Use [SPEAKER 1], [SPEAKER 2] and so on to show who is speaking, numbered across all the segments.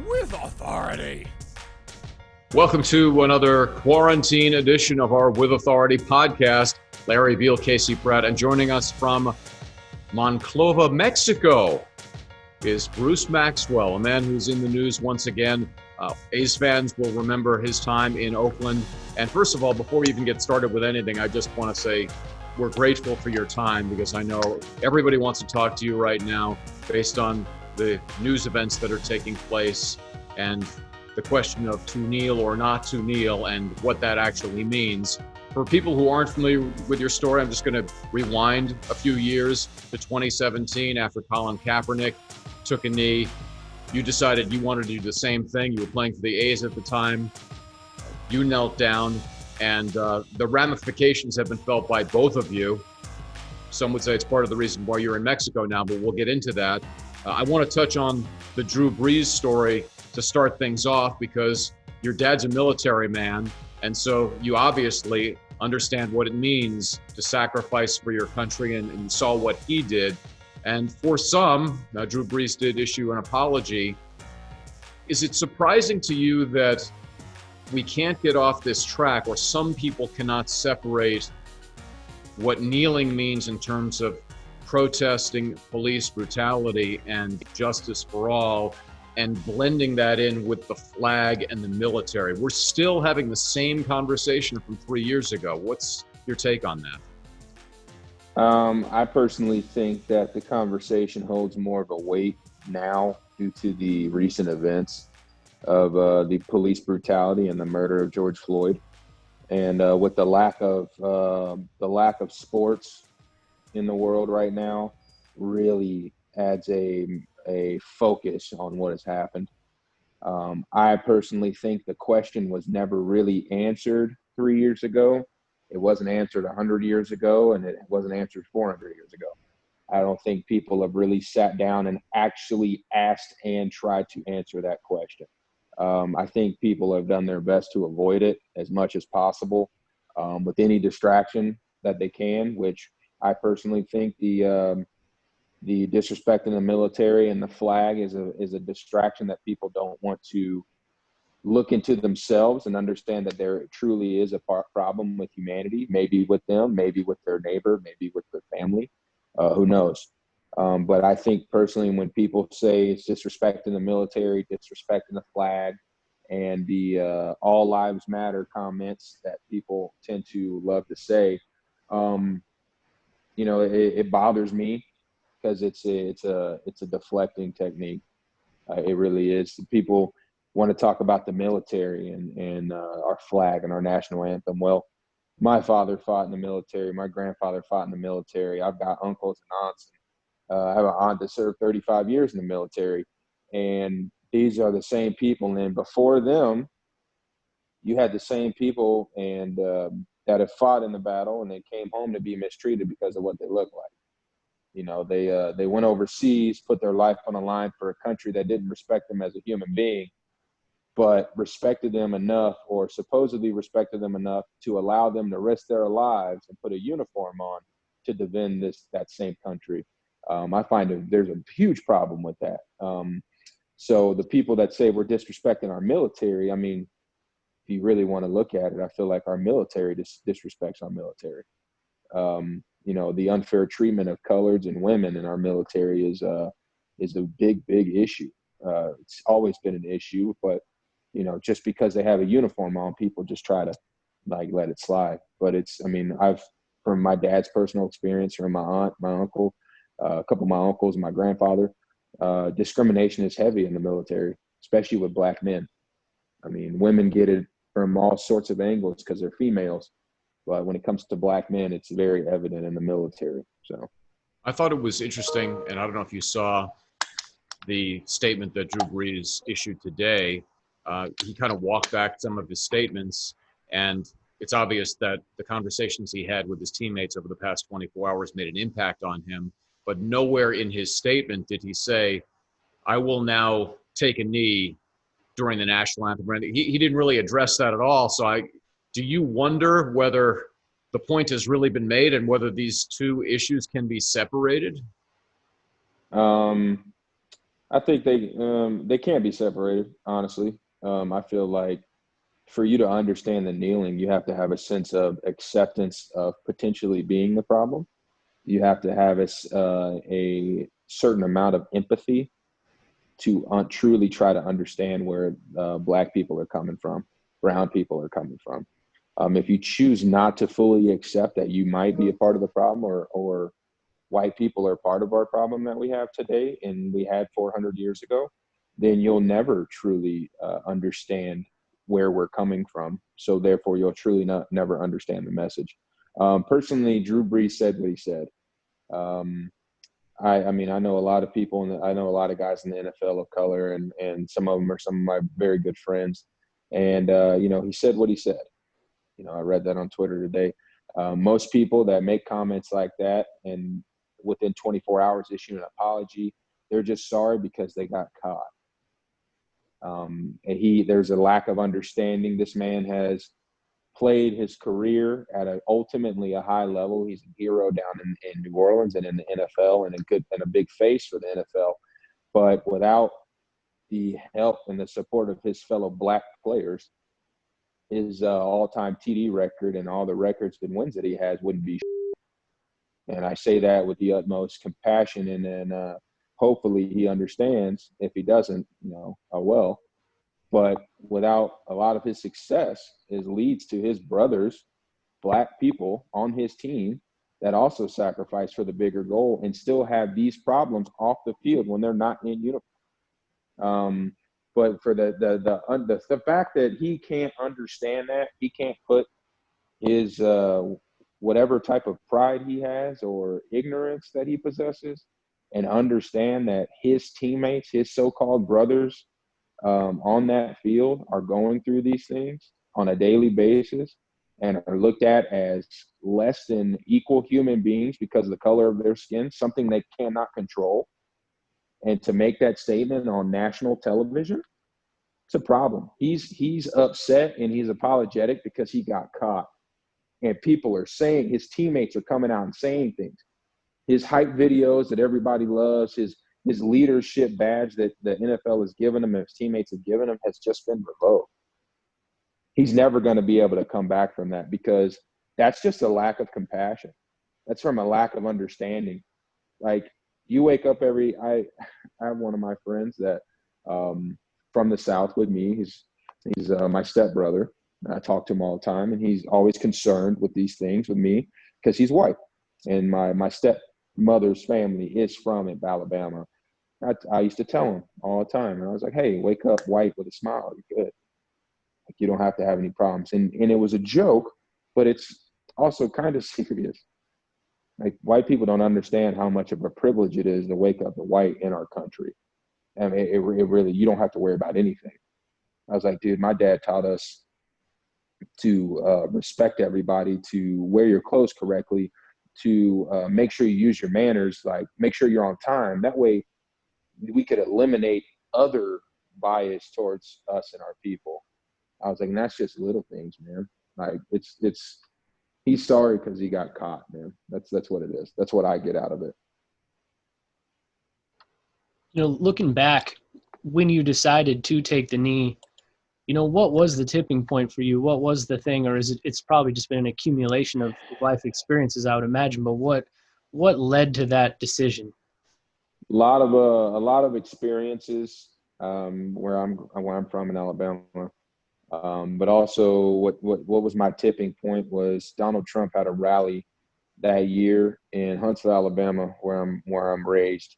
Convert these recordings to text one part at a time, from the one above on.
[SPEAKER 1] with authority.
[SPEAKER 2] Welcome to another quarantine edition of our With Authority podcast. Larry Beal, Casey Pratt, and joining us from Monclova, Mexico is Bruce Maxwell, a man who's in the news once again. A's fans will remember his time in Oakland. And first of all, before we even get started with anything, I just want to say we're grateful for your time because I know everybody wants to talk to you right now based on the news events that are taking place and the question of to kneel or not to kneel and what that actually means. For people who aren't familiar with your story, I'm just going to rewind a few years to 2017 after Colin Kaepernick took a knee. You decided you wanted to do the same thing. You were playing for the A's at the time. You knelt down, and the ramifications have been felt by both of you. Some would say it's part of the reason why you're in Mexico now, but we'll get into that. I want to touch on the Drew Brees story to start things off because your dad's a military man, and so you obviously understand what it means to sacrifice for your country, and you saw what he did. And for some, Drew Brees did issue an apology. Is it surprising to you that we can't get off this track, or some people cannot separate what kneeling means in terms of protesting police brutality and justice for all, and blending that in with the flag and the military? We're still having the same conversation from 3 years ago. What's your take on that?
[SPEAKER 3] I personally think that the conversation holds more of a weight now due to the recent events of the police brutality and the murder of George Floyd, and with the lack of sports in the world right now, really adds a focus on what has happened. I personally think the question was never really answered 3 years ago. It wasn't answered 100 years ago, and it wasn't answered 400 years ago. I don't think people have really sat down and actually asked and tried to answer that question. I think people have done their best to avoid it as much as possible with any distraction that they can, which I personally think the disrespect in the military and the flag is a distraction that people don't want to look into themselves and understand that there truly is a problem with humanity, maybe with them, maybe with their neighbor, maybe with their family, who knows. But I think personally, when people say it's disrespecting the military, disrespecting the flag, and the all lives matter comments that people tend to love to say, it bothers me because it's a deflecting technique. It really is. People want to talk about the military and our flag and our national anthem. Well, my father fought in the military. My grandfather fought in the military. I've got uncles and aunts. I have an aunt that served 35 years in the military. And these are the same people. And before them, you had the same people and that have fought in the battle, and they came home to be mistreated because of what they look like. You know, they went overseas, put their life on the line for a country that didn't respect them as a human being, but respected them enough, or supposedly respected them enough, to allow them to risk their lives and put a uniform on to defend that same country. I find there's a huge problem with that. So the people that say we're disrespecting our military, I mean, if you really want to look at it, I feel like our military disrespects our military. The unfair treatment of coloreds and women in our military is a big issue. It's always been an issue, but just because they have a uniform on, people just try to let it slide. But from my dad's personal experience, from my aunt, my uncle, a couple of my uncles, and my grandfather, discrimination is heavy in the military, especially with black men. I mean, women get it from all sorts of angles because they're females. But when it comes to black men, it's very evident in the military. So
[SPEAKER 2] I thought it was interesting, and I don't know if you saw the statement that Drew Brees issued today. He kind of walked back some of his statements, and it's obvious that the conversations he had with his teammates over the past 24 hours made an impact on him. But nowhere in his statement did he say, I will now take a knee during the national anthem. He didn't really address that at all. So do you wonder whether the point has really been made and whether these two issues can be separated?
[SPEAKER 3] I think they can't be separated, honestly. I feel like for you to understand the kneeling, you have to have a sense of acceptance of potentially being the problem. You have to have a certain amount of empathy to truly try to understand where Black people are coming from, brown people are coming from. If you choose not to fully accept that you might be a part of the problem, or white people are part of our problem that we have today and we had 400 years ago, then you'll never truly understand where we're coming from. So therefore, you'll truly never understand the message. Personally, Drew Brees said what he said. Um, I mean, I know a lot of people, and I know a lot of guys in the NFL of color, and some of them are some of my very good friends. And he said what he said. I read that on Twitter today. Most people that make comments like that and within 24 hours issue an apology, they're just sorry because they got caught. And there's a lack of understanding. This man has played his career at ultimately a high level. He's a hero down in New Orleans and in the NFL, and a big face for the NFL. But without the help and the support of his fellow Black players, his all-time TD record and all the records and wins that he has wouldn't be. And I say that with the utmost compassion, and then hopefully he understands. If he doesn't, oh well. But without a lot of his success, it leads to his brothers, Black people on his team that also sacrifice for the bigger goal and still have these problems off the field when they're not in uniform. But for the fact that he can't understand that, he can't put his whatever type of pride he has or ignorance that he possesses and understand that his teammates, his so-called brothers on that field are going through these things on a daily basis and are looked at as less than equal human beings because of the color of their skin, something they cannot control. And to make that statement on national television, it's a problem. He's upset and he's apologetic because he got caught. And people are saying, his teammates are coming out and saying things. His hype videos that everybody loves, his leadership badge that the NFL has given him and his teammates have given him has just been revoked. He's never going to be able to come back from that because that's just a lack of compassion. That's from a lack of understanding. Like, you wake up I have one of my friends that from the South with me. He's my stepbrother. I talk to him all the time, and he's always concerned with these things with me because he's white. And my stepmother's family is from Alabama. I used to tell him all the time, and I was like, hey, wake up white with a smile. You're good. Like, you don't have to have any problems. And it was a joke, but it's also kind of serious. Like, white people don't understand how much of a privilege it is to wake up a white in our country. I mean, it really, you don't have to worry about anything. I was like, dude, my dad taught us to respect everybody, to wear your clothes correctly, to make sure you use your manners, like make sure you're on time. That way we could eliminate other bias towards us and our people. I was like, and that's just little things, man. Like, it's he's sorry because he got caught, man. That's what it is. That's what I get out of it.
[SPEAKER 1] Looking back, when you decided to take the knee, what was the tipping point for you? What was the thing, or it's probably just been an accumulation of life experiences, I would imagine, but what led to that decision?
[SPEAKER 3] A lot of experiences where I'm from in Alabama. But also what was my tipping point was Donald Trump had a rally that year in Huntsville, Alabama, where I'm raised.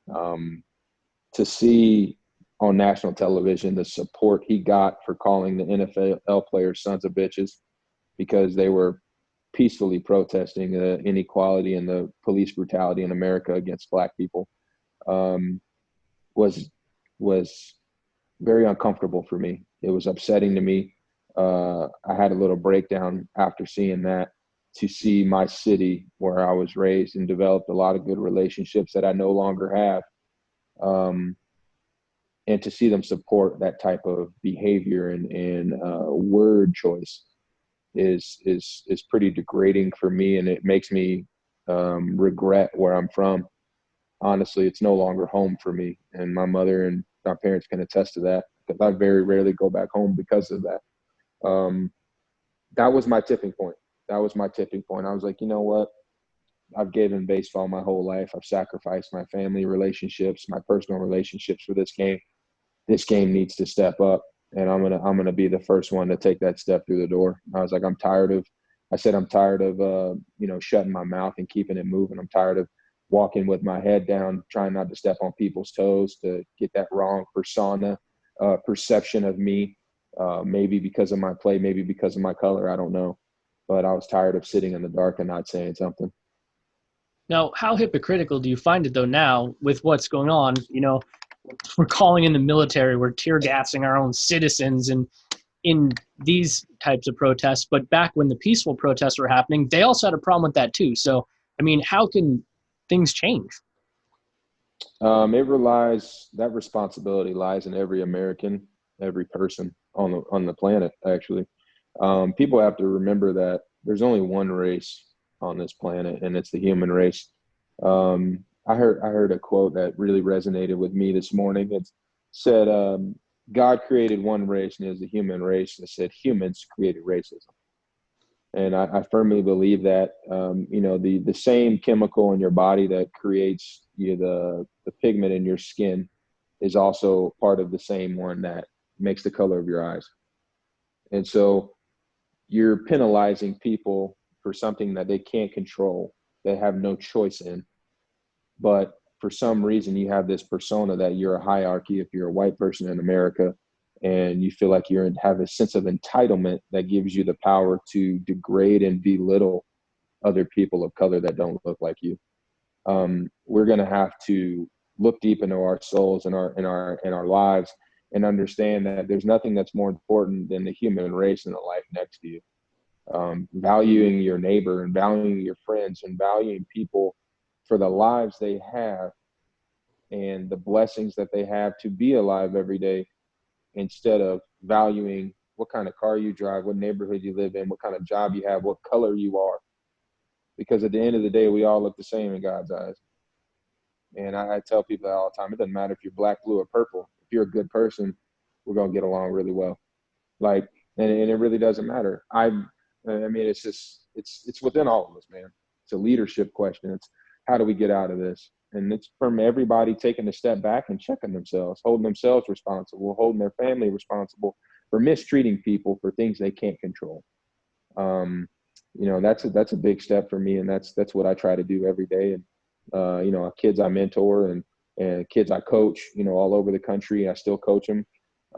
[SPEAKER 3] To see on national television the support he got for calling the NFL players sons of bitches because they were peacefully protesting the inequality and the police brutality in America against Black people was very uncomfortable for me. It was upsetting to me. I had a little breakdown after seeing that, to see my city where I was raised and developed a lot of good relationships that I no longer have. And to see them support that type of behavior and word choice is pretty degrading for me, and it makes me regret where I'm from. honestly, it's no longer home for me. And my mother and my parents can attest to that, because I very rarely go back home because of that. That was my tipping point. That was my tipping point. I was like, you know what? I've given baseball my whole life. I've sacrificed my family relationships, my personal relationships for this game. This game needs to step up, and I'm gonna be the first one to take that step through the door. I was like, I'm tired of shutting my mouth and keeping it moving. I'm tired of walking with my head down, trying not to step on people's toes, to get that wrong perception of me. Maybe because of my play, maybe because of my color, I don't know. But I was tired of sitting in the dark and not saying something.
[SPEAKER 1] Now, how hypocritical do you find it, though, now with what's going on? We're calling in the military, we're tear gassing our own citizens and in these types of protests. But back when the peaceful protests were happening, they also had a problem with that too. So, I mean, how can things change?
[SPEAKER 3] That responsibility lies in every American, every person on the planet, actually. People have to remember that there's only one race on this planet, and it's the human race. I heard a quote that really resonated with me this morning. It said, God created one race, and it was the human race. It said humans created racism. And I firmly believe that, the same chemical in your body that creates the pigment in your skin is also part of the same one that makes the color of your eyes. And so you're penalizing people for something that they can't control, they have no choice in. But for some reason, you have this persona that you're a hierarchy if you're a white person in America, and you feel like have a sense of entitlement that gives you the power to degrade and belittle other people of color that don't look like you. We're going to have to look deep into our souls and our lives and understand that there's nothing that's more important than the human race and the life next to you. Valuing your neighbor and valuing your friends and valuing people for the lives they have and the blessings that they have to be alive every day, instead of valuing what kind of car you drive, what neighborhood you live in, what kind of job you have, what color you are. Because at the end of the day, we all look the same in God's eyes. And I tell people that all the time. It doesn't matter if you're black, blue, or purple. If you're a good person, we're going to get along really well. And it really doesn't matter. It's within all of us, man. It's a leadership question. It's how do we get out of this? And it's from everybody taking a step back and checking themselves, holding themselves responsible, holding their family responsible for mistreating people for things they can't control. That's a big step for me, and that's what I try to do every day. And kids I mentor and kids I coach, all over the country. I still coach them.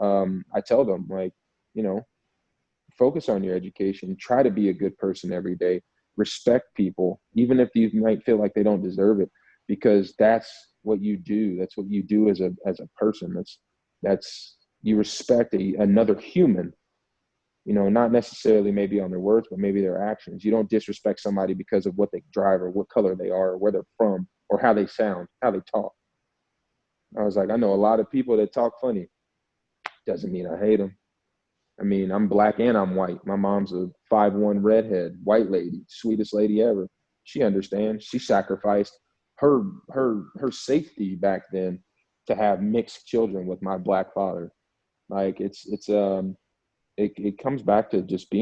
[SPEAKER 3] I tell them, focus on your education. Try to be a good person every day. Respect people, even if you might feel like they don't deserve it, because that's what you do. That's what you do as a person. That's you respect another human, not necessarily maybe on their words, but maybe their actions. You don't disrespect somebody because of what they drive or what color they are or where they're from or how they sound, how they talk. I was like, I know a lot of people that talk funny. Doesn't mean I hate them. I mean, I'm black and I'm white. My mom's a 5'1" redhead, white lady, sweetest lady ever. She understands. She sacrificed her safety back then to have mixed children with my black father. Like it comes back to just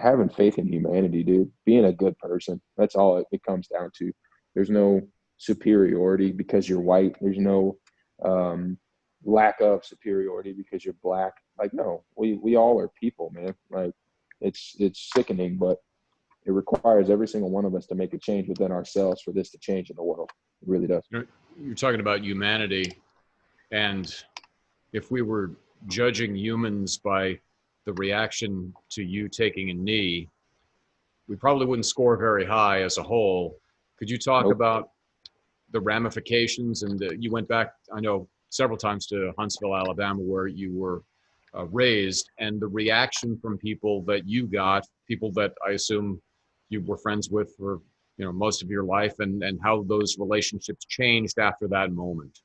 [SPEAKER 3] having faith in humanity, dude. Being a good person. That's all it comes down to. There's no superiority because you're white. There's no lack of superiority because you're black. Like, no, we all are people, man. Like, it's sickening, but it requires every single one of us to make a change within ourselves for this to change in the world. It really does.
[SPEAKER 2] You're talking about humanity, and if we were judging humans by the reaction to you taking a knee, we probably wouldn't score very high as a whole. Could you talk about the ramifications? And you went back, I know, several times to Huntsville, Alabama, where you were raised, and the reaction from people that you got, people that I assume you were friends with for most of your life, and how those relationships changed after that moment.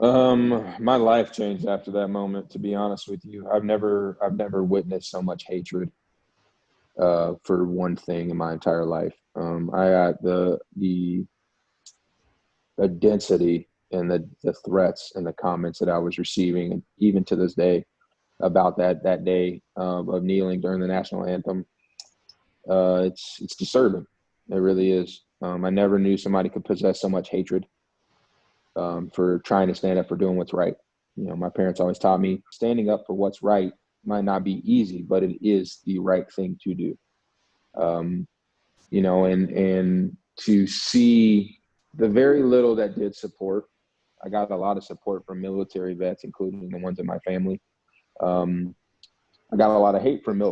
[SPEAKER 3] My life changed after that moment, to be honest with you. I've never witnessed so much hatred for one thing in my entire life. I got density and the threats and the comments that I was receiving, and even to this day, about that day of kneeling during the national anthem. It's disturbing. It really is. I never knew somebody could possess so much hatred for trying to stand up for doing what's right. You know, my parents always taught me standing up for what's right might not be easy, but it is the right thing to do. You know, and to see the very little that did support, I got a lot of support from military vets, including the ones in my family. I got a lot of hate from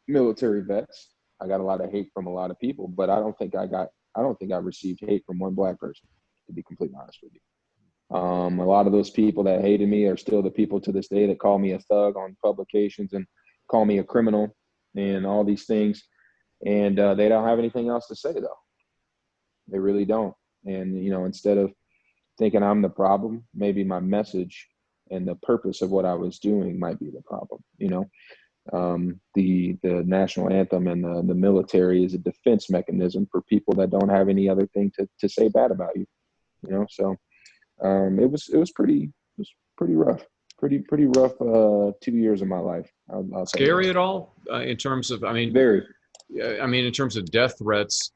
[SPEAKER 3] military vets. I got a lot of hate from a lot of people, but I don't think I received hate from one black person, to be completely honest with you. A lot of those people that hated me are still the people to this day that call me a thug on publications and call me a criminal and all these things. And they don't have anything else to say, though. They really don't. And, you know, instead of thinking I'm the problem, maybe my message and the purpose of what I was doing might be the problem. You know, the national anthem and the military is a defense mechanism for people that don't have any other thing to say bad about you. You know, so it was pretty rough, pretty rough 2 years of my life. I'll
[SPEAKER 2] Scary at all in terms of, I mean,
[SPEAKER 3] very.
[SPEAKER 2] I mean, in terms of death threats,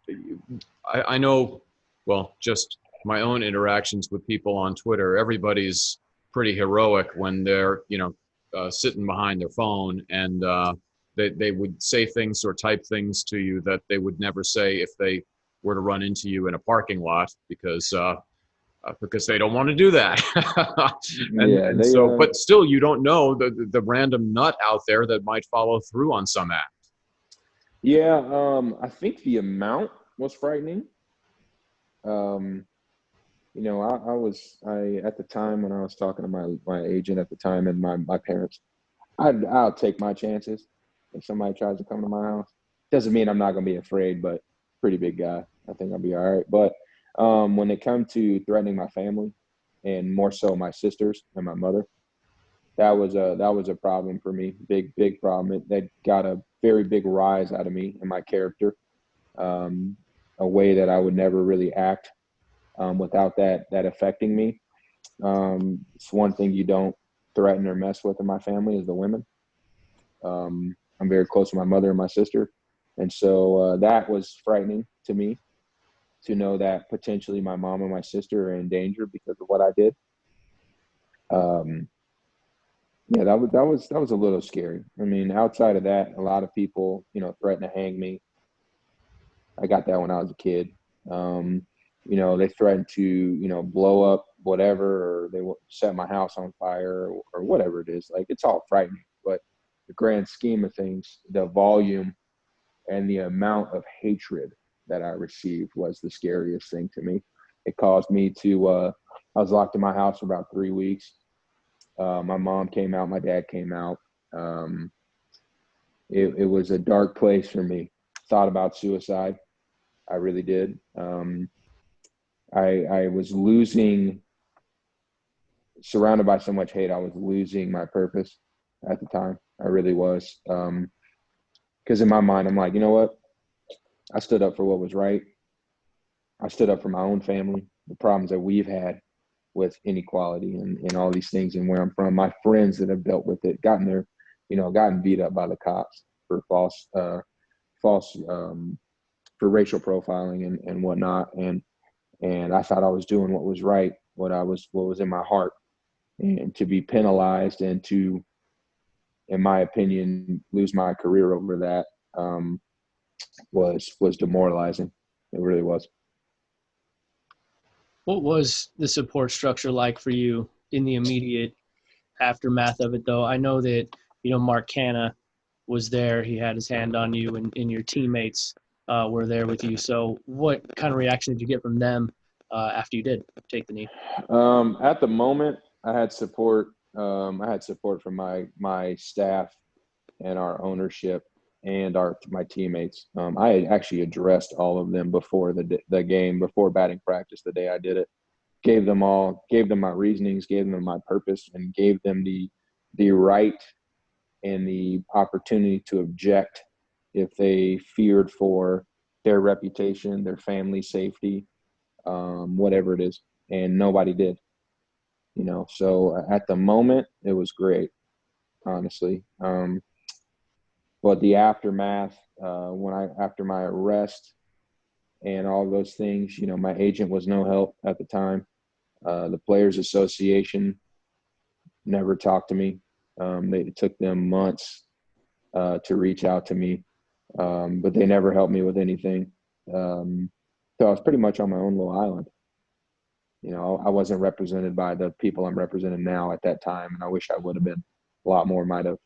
[SPEAKER 2] I know, well, just my own interactions with people on Twitter, everybody's pretty heroic when they're, you know, sitting behind their phone, and they would say things or type things to you that they would never say if they were to run into you in a parking lot, because they don't want to do that. But still, you don't know the random nut out there that might follow through on some act.
[SPEAKER 3] Yeah, I think the amount was frightening. You know, I at the time when I was talking to my agent at the time and my parents, I'll take my chances if somebody tries to come to my house. Doesn't mean I'm not gonna be afraid, but pretty big guy. I think I'll be all right. But when it comes to threatening my family, and more so my sisters and my mother, that was a problem for me. Big problem. That got a very big rise out of me and my character, a way that I would never really act without that affecting me. It's one thing you don't threaten or mess with in my family is the women. I'm very close to my mother and my sister, and so that was frightening to me, to know that potentially my mom and my sister are in danger because of what I did. Yeah, that was a little scary. I mean, outside of that, a lot of people, you know, threaten to hang me. I got that when I was a kid. You know, they threatened to, you know, blow up whatever, or they set my house on fire, or whatever it is. Like, it's all frightening, but the grand scheme of things, the volume and the amount of hatred that I received was the scariest thing to me. It caused me to, I was locked in my house for about 3 weeks. My mom came out, my dad came out. It was a dark place for me. Thought about suicide. I really did. I was surrounded by so much hate, I was losing my purpose at the time. I really was. Because in my mind, I'm like, you know what? I stood up for what was right. I stood up for my own family, the problems that we've had with inequality and all these things, and where I'm from, my friends that have dealt with it, gotten beat up by the cops for for racial profiling and whatnot. And I thought I was doing what was right, what was in my heart, and to be penalized and to, in my opinion, lose my career over that was demoralizing. It really was.
[SPEAKER 1] What was the support structure like for you in the immediate aftermath of it, though? I know that, you know, Mark Canna was there. He had his hand on you, and your teammates were there with you. So what kind of reaction did you get from them after you did take the knee?
[SPEAKER 3] At the moment, I had support. I had support from my staff and our ownership and my teammates. I had actually addressed all of them before the game, before batting practice, the day I did it. Gave them my reasonings, gave them my purpose, and gave them the right and the opportunity to object if they feared for their reputation, their family safety, whatever it is. and nobody did. So at the moment it was great, honestly. But the aftermath, after my arrest and all those things, my agent was no help at the time. The Players Association never talked to me. It took them months to reach out to me, but they never helped me with anything. So I was pretty much on my own little island. I wasn't represented by the people I'm represented now at that time, and I wish I would have been. A lot more might have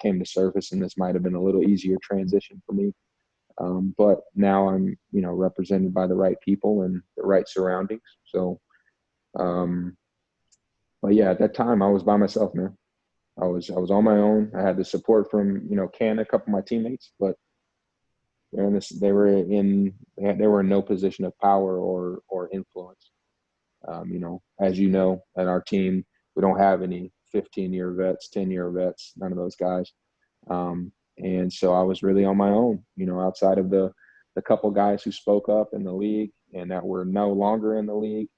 [SPEAKER 3] came to surface, and this might have been a little easier transition for me. But now I'm, represented by the right people and the right surroundings. So, but yeah, at that time I was by myself, man. I was on my own. I had the support from, Ken, a couple of my teammates, but they were in no position of power or influence. As you know, at our team, we don't have any 15-year vets, 10-year vets, none of those guys. And so I was really on my own, outside of the couple guys who spoke up in the league and that were no longer in the league.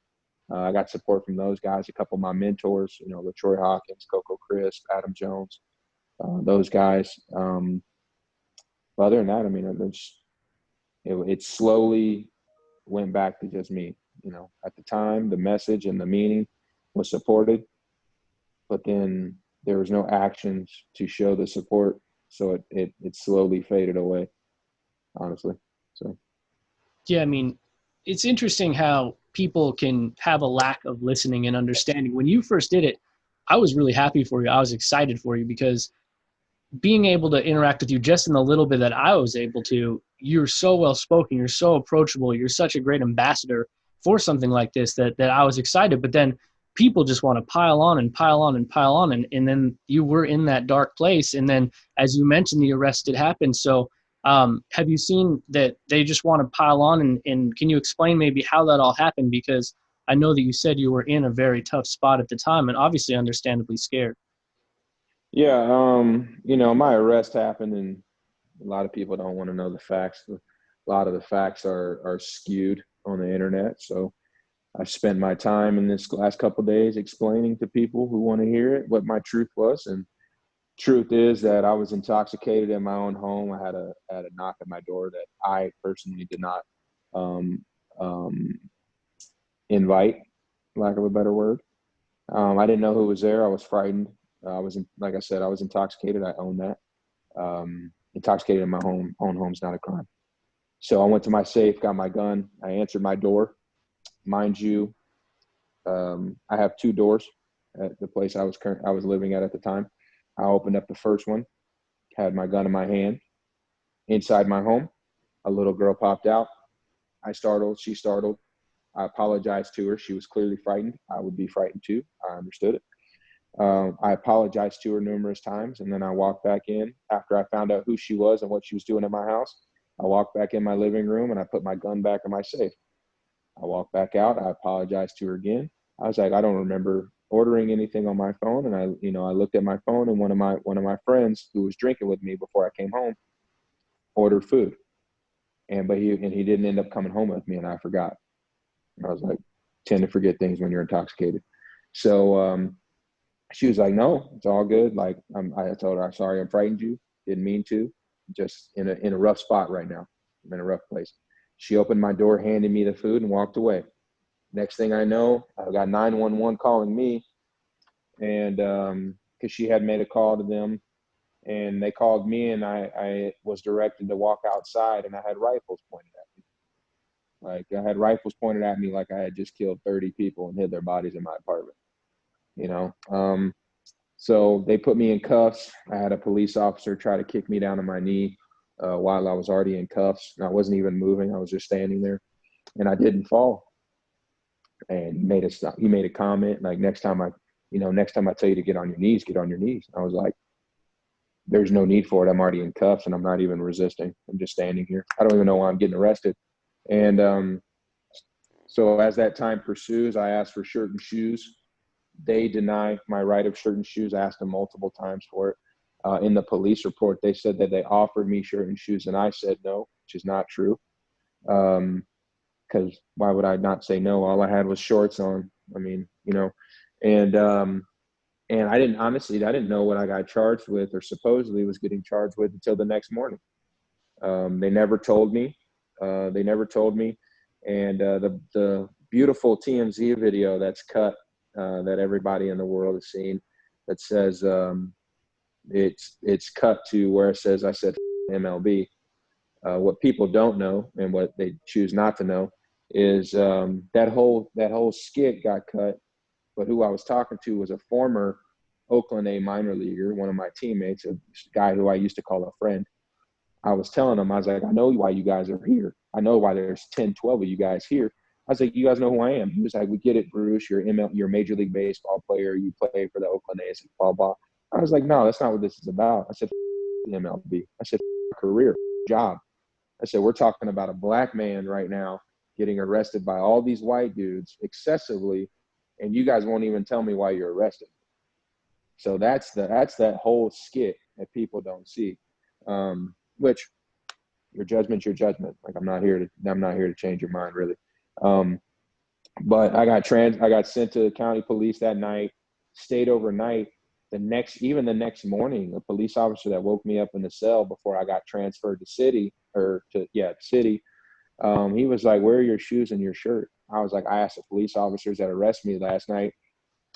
[SPEAKER 3] I got support from those guys, a couple of my mentors, LaTroy Hawkins, Coco Crisp, Adam Jones, those guys. But other than that, I mean, it slowly went back to just me. At the time, the message and the meaning was supported, but then there was no actions to show the support. So it slowly faded away, honestly. So.
[SPEAKER 1] Yeah, I mean, it's interesting how people can have a lack of listening and understanding. When you first did it, I was really happy for you. I was excited for you because being able to interact with you just in the little bit that I was able to, you're so well spoken, you're so approachable, you're such a great ambassador for something like this that I was excited. But then people just want to pile on and pile on and pile on. And then you were in that dark place. And then, as you mentioned, the arrest did happen. So have you seen that they just want to pile on? And can you explain maybe how that all happened? Because I know that you said you were in a very tough spot at the time and obviously understandably scared.
[SPEAKER 3] Yeah, my arrest happened, and a lot of people don't want to know the facts. A lot of the facts are skewed on the internet. So I spent my time in this last couple of days explaining to people who want to hear it what my truth was. And truth is that I was intoxicated in my own home. I had a knock at my door that I personally did not um, invite, lack of a better word. I didn't know who was there. I was frightened. Like I said, I was intoxicated. I own that. Intoxicated in my own home is not a crime. So I went to my safe, got my gun. I answered my door. Mind you, I have two doors at the place I was living at the time. I opened up the first one, had my gun in my hand. Inside my home, a little girl popped out. I startled. She startled. I apologized to her. She was clearly frightened. I would be frightened too. I understood it. I apologized to her numerous times, and then I walked back in after I found out who she was and what she was doing in my house. I walked back in my living room, and I put my gun back in my safe. I walked back out. I apologized to her again. I was like, I don't remember ordering anything on my phone, and I looked at my phone, and one of my friends who was drinking with me before I came home ordered food, but he didn't end up coming home with me, and I forgot. I was like, tend to forget things when you're intoxicated. So she was like, no, it's all good. Like I told her, I'm sorry, I frightened you. Didn't mean to. Just in a rough spot right now. I'm in a rough place. She opened my door, handed me the food, and walked away. Next thing I know, I got 911 calling me, and because she had made a call to them, and they called me, and I was directed to walk outside, and I had rifles pointed at me. Like I had rifles pointed at me like I had just killed 30 people and hid their bodies in my apartment. So they put me in cuffs. I had a police officer try to kick me down on my knee while I was already in cuffs. And I wasn't even moving. I was just standing there, and I didn't fall. And he made a comment like, next time I tell you to get on your knees, get on your knees. I was like, there's no need for it. I'm already in cuffs, and I'm not even resisting. I'm just standing here. I don't even know why I'm getting arrested. And so as that time pursues, I asked for shirt and shoes. They deny my right of shirt and shoes. I asked them multiple times for it. In the police report, they said that they offered me shirt and shoes, and I said no, which is not true. because why would I not say no? All I had was shorts on. I mean, and I didn't know what I got charged with or supposedly was getting charged with until the next morning. They never told me. And the beautiful TMZ video that's cut that everybody in the world has seen that says it's cut to where it says I said MLB. What people don't know and what they choose not to know is that whole skit got cut. But who I was talking to was a former Oakland A minor leaguer, one of my teammates, a guy who I used to call a friend. I was telling him, I was like, I know why you guys are here. I know why there's 10, 12 of you guys here. I was like, you guys know who I am. He was like, we get it, Bruce. You're a Major League Baseball player. You play for the Oakland A's, blah, blah. I was like, no, that's not what this is about. I said, the MLB. I said, career, job. I said, we're talking about a black man right now getting arrested by all these white dudes excessively, and you guys won't even tell me why you're arrested. So that's that whole skit that people don't see. Which your judgment's your judgment. Like I'm not here to change your mind really. But I got sent to the county police that night, stayed overnight. The next morning, a police officer that woke me up in the cell before I got transferred to city, he was like, where are your shoes and your shirt? I was like, I asked the police officers that arrested me last night,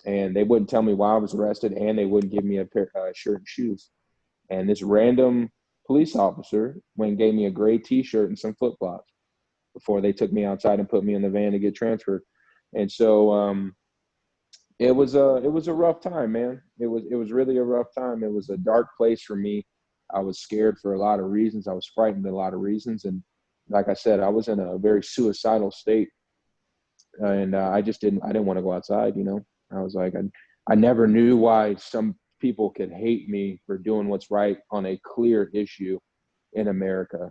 [SPEAKER 3] and they wouldn't tell me why I was arrested, and they wouldn't give me a pair of shirt and shoes. And this random police officer went and gave me a gray T-shirt and some flip-flops before they took me outside and put me in the van to get transferred. And so it was a rough time, man. It was really a rough time. It was a dark place for me. I was scared for a lot of reasons. I was frightened a lot of reasons. And like I said, I was in a very suicidal state. And I didn't want to go outside, I was like, I never knew why some people could hate me for doing what's right on a clear issue in America,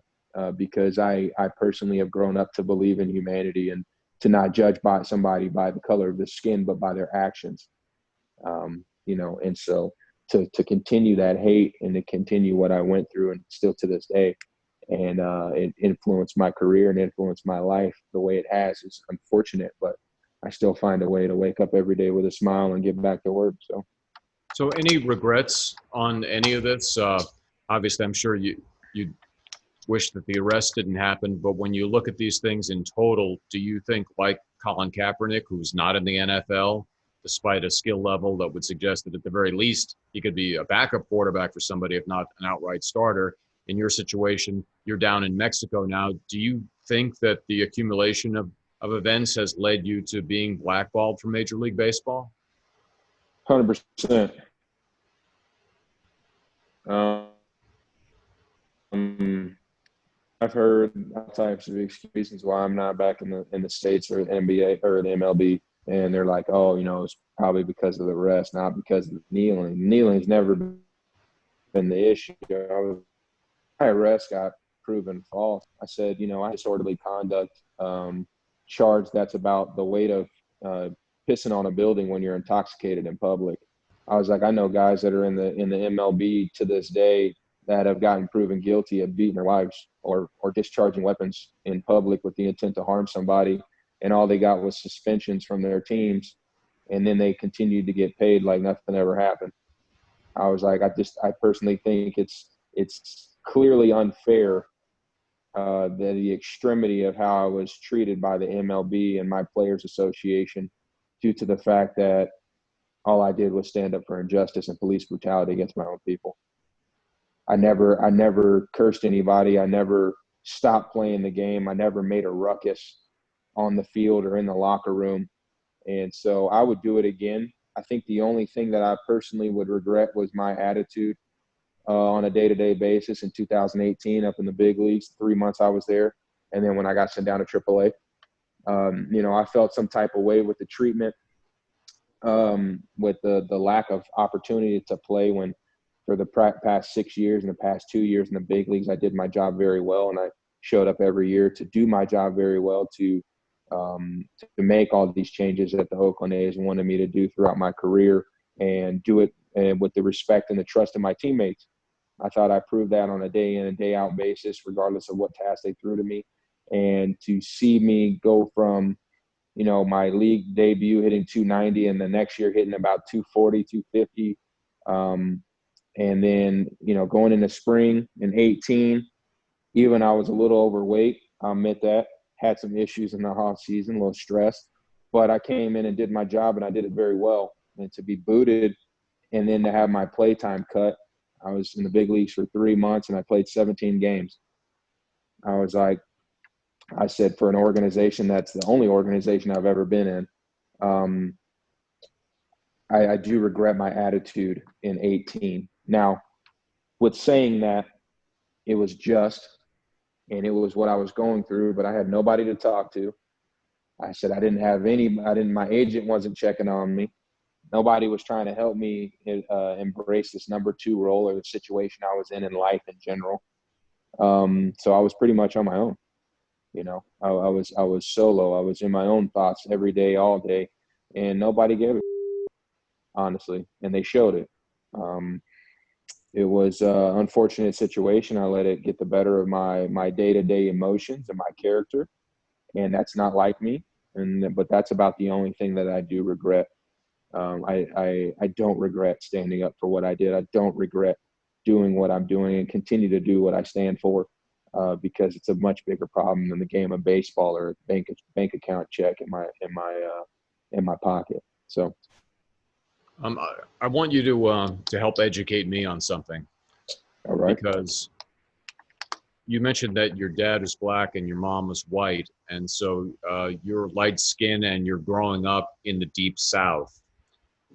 [SPEAKER 3] because I personally have grown up to believe in humanity and to not judge somebody by the color of their skin, but by their actions. And so to continue that hate and to continue what I went through and still to this day, and it influenced my career and influenced my life the way it has is unfortunate, but I still find a way to wake up every day with a smile and get back to work.
[SPEAKER 2] So any regrets on any of this? Obviously, I'm sure you wish that the arrest didn't happen, but when you look at these things in total, do you think, like Colin Kaepernick, who's not in the NFL, despite a skill level that would suggest that at the very least he could be a backup quarterback for somebody, if not an outright starter? In your situation, you're down in Mexico now. Do you think that the accumulation of events has led you to being blackballed from Major League Baseball?
[SPEAKER 3] 100%. I've heard all types of excuses why I'm not back in the States or the NBA or the MLB, and they're like, oh, it's probably because of the arrest, not because of the kneeling. Kneeling's never been the issue. My arrest got proven false. I said, I disorderly conduct charge that's about the weight of pissing on a building when you're intoxicated in public. I was like, I know guys that are in the MLB to this day that have gotten proven guilty of beating their wives or discharging weapons in public with the intent to harm somebody, and all they got was suspensions from their teams, and then they continued to get paid like nothing ever happened. I was like, I personally think it's clearly unfair, the extremity of how I was treated by the MLB and my Players Association due to the fact that all I did was stand up for injustice and police brutality against my own people. I never cursed anybody. I never stopped playing the game. I never made a ruckus on the field or in the locker room. And so I would do it again. I think the only thing that I personally would regret was my attitude on a day-to-day basis in 2018 up in the big leagues, 3 months I was there. And then when I got sent down to AAA, I felt some type of way with the treatment, with the lack of opportunity to play when for the past 6 years and the past 2 years in the big leagues, I did my job very well. And I showed up every year to do my job very well, to make all these changes that the Oakland A's wanted me to do throughout my career and do it with the respect and the trust of my teammates. I thought I proved that on a day in and day out basis, regardless of what task they threw to me. And to see me go from, my league debut hitting 290 and the next year hitting about 240, 250. And then, going into spring in 18, even I was a little overweight. I'll admit that. Had some issues in the off season, a little stressed. But I came in and did my job, and I did it very well. And to be booted and then to have my play time cut, I was in the big leagues for 3 months, and I played 17 games. I was like, I said, for an organization that's the only organization I've ever been in, I do regret my attitude in 18. Now, with saying that, it was just, and it was what I was going through, but I had nobody to talk to. I said my agent wasn't checking on me. Nobody was trying to help me embrace this number 2 role or the situation I was in life in general. So I was pretty much on my own. I was solo. I was in my own thoughts every day, all day, and nobody gave a honestly, and they showed it. It was an unfortunate situation. I let it get the better of my day-to-day emotions and my character, and that's not like me. But that's about the only thing that I do regret. I don't regret standing up for what I did. I don't regret doing what I'm doing and continue to do what I stand for, because it's a much bigger problem than the game of baseball or a bank account check in my pocket. So.
[SPEAKER 2] I want you to help educate me on something.
[SPEAKER 3] All right.
[SPEAKER 2] Because you mentioned that your dad was black and your mom was white, and so you're light skinned and you're growing up in the deep South.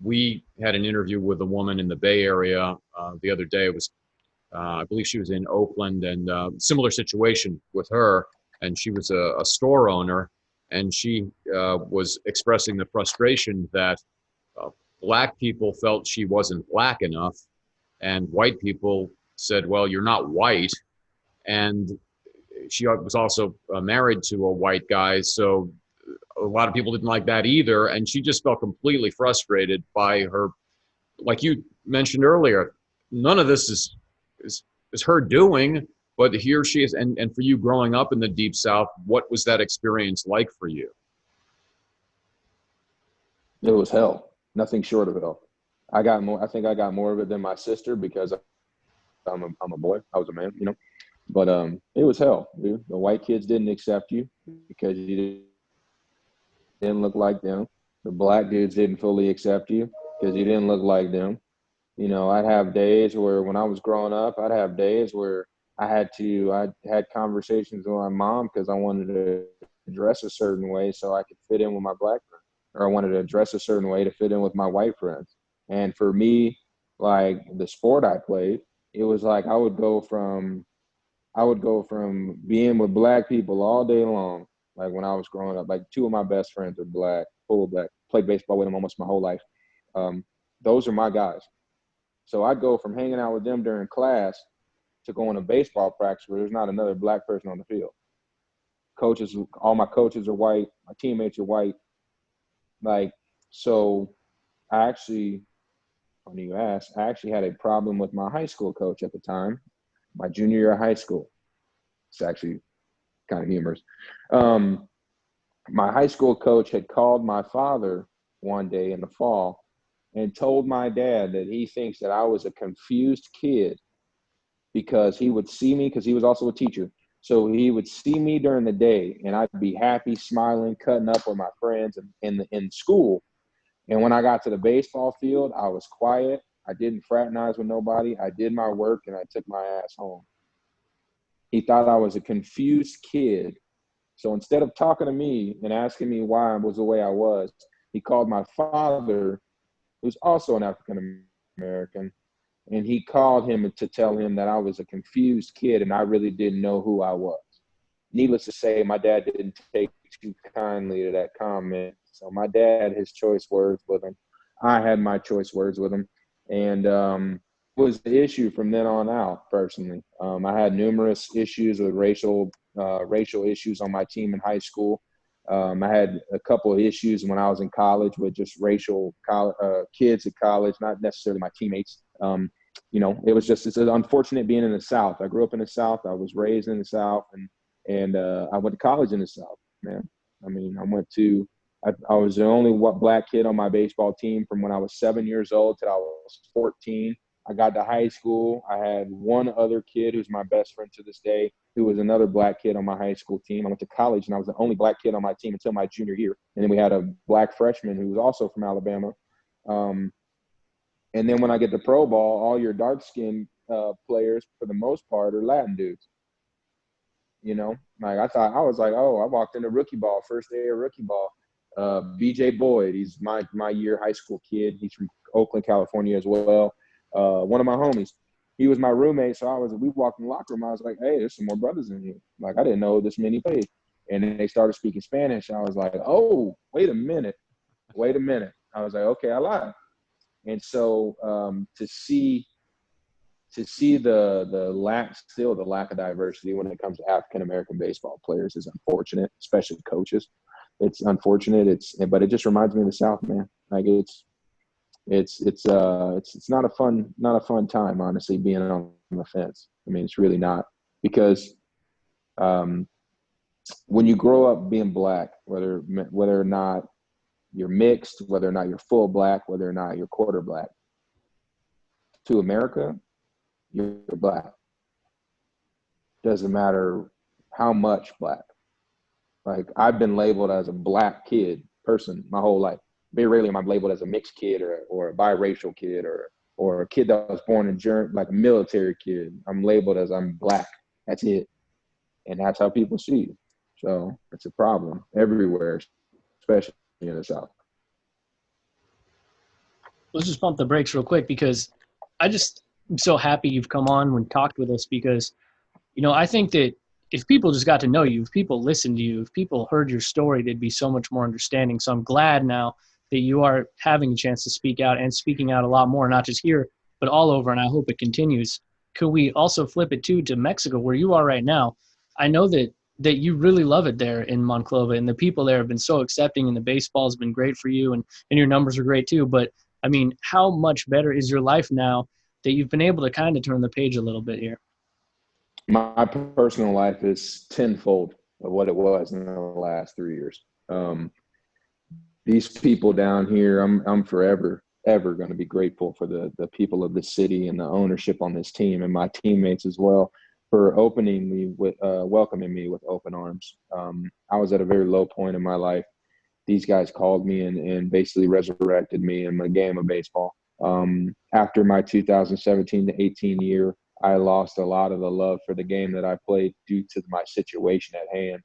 [SPEAKER 2] We had an interview with a woman in the Bay Area the other day. It was, I believe she was in Oakland, and similar situation with her, and she was a store owner, and she was expressing the frustration that black people felt she wasn't black enough, and white people said, well, you're not white. And she was also married to a white guy, so a lot of people didn't like that either. And she just felt completely frustrated by her, like you mentioned earlier, none of this is her doing, but here she is. And for you growing up in the Deep South, what was that experience like for you?
[SPEAKER 3] It was hell. Nothing short of hell. I think I got more of it than my sister because I'm a boy. I was a man, But it was hell, dude. The white kids didn't accept you because you didn't look like them. The black dudes didn't fully accept you because you didn't look like them. I'd have days where when I was growing up, I'd have days where I had conversations with my mom because I wanted to dress a certain way so I could fit in with my black friends, or I wanted to dress a certain way to fit in with my white friends. And for me, like the sport I played, it was like I would go from being with black people all day long. Like when I was growing up, like 2 of my best friends are black, full black, played baseball with them almost my whole life. Those are my guys. So I'd go from hanging out with them during class to going to baseball practice where there's not another black person on the field. Coaches, all my coaches are white. My teammates are white. So funny you ask, I actually had a problem with my high school coach at the time, my junior year of high school. It's actually kind of humorous. My high school coach had called my father one day in the fall and told my dad that he thinks that I was a confused kid because he would see me, because he was also a teacher. So he would see me during the day and I'd be happy, smiling, cutting up with my friends in school. And when I got to the baseball field, I was quiet. I didn't fraternize with nobody. I did my work and I took my ass home. He thought I was a confused kid. So instead of talking to me and asking me why I was the way I was, he called my father, who's also an African American, and he called him to tell him that I was a confused kid and I really didn't know who I was. Needless to say, my dad didn't take too kindly to that comment. So my dad had his choice words with him. I had my choice words with him. And it was the issue from then on out, personally. I had numerous issues with racial issues on my team in high school. I had a couple of issues when I was in college with just racial kids at college, not necessarily my teammates. It's unfortunate being in the South. I grew up in the South. I was raised in the South, and And I went to college in the South, man. I mean, I was the only black kid on my baseball team from when I was 7 years old till I was 14. I got to high school. I had one other kid who's my best friend to this day, who was another black kid on my high school team. I went to college, and I was the only black kid on my team until my junior year. And then we had a black freshman who was also from Alabama. And then when I get to pro ball, all your dark-skinned players, for the most part, are Latin dudes. You know, like I was like, oh, I walked into rookie ball, first day of rookie ball. BJ Boyd, he's my year high school kid. He's from Oakland, California as well. One of my homies, he was my roommate. So we walked in the locker room. I was like, hey, there's some more brothers in here. Like, I didn't know this many played. And then they started speaking Spanish. I was like, oh, wait a minute. I was like, okay, I lied. And so to see the lack of diversity when it comes to African American baseball players is unfortunate, especially coaches. It's unfortunate. But it just reminds me of the South, man. Like it's not a fun time, honestly, being on the fence. I mean, it's really not, because when you grow up being black, whether or not you're mixed, whether or not you're full black, whether or not you're quarter black, to America, you're black. Doesn't matter how much black. Like, I've been labeled as a black person my whole life. Very rarely am I labeled as a mixed kid or a biracial kid or a kid that was born in like a military kid. I'm labeled as I'm black. That's it. And that's how people see you. So it's a problem everywhere, especially in the South.
[SPEAKER 1] Let's just pump the brakes real quick, because I'm so happy you've come on and talked with us, because, I think that if people just got to know you, if people listened to you, if people heard your story, they'd be so much more understanding. So I'm glad now that you are having a chance to speak out, and speaking out a lot more, not just here, but all over, and I hope it continues. Could we also flip it to Mexico, where you are right now? I know that you really love it there in Monclova, and the people there have been so accepting, and the baseball has been great for you, and your numbers are great too. But, I mean, how much better is your life now that you've been able to kind of turn the page a little bit here?
[SPEAKER 3] My personal life is tenfold of what it was in the last 3 years. These people down here, I'm forever, ever going to be grateful for the people of this city and the ownership on this team, and my teammates as well, for welcoming me with open arms. I was at a very low point in my life. These guys called me and basically resurrected me in my game of baseball. After my 2017 to 18 year, I lost a lot of the love for the game that I played due to my situation at hand.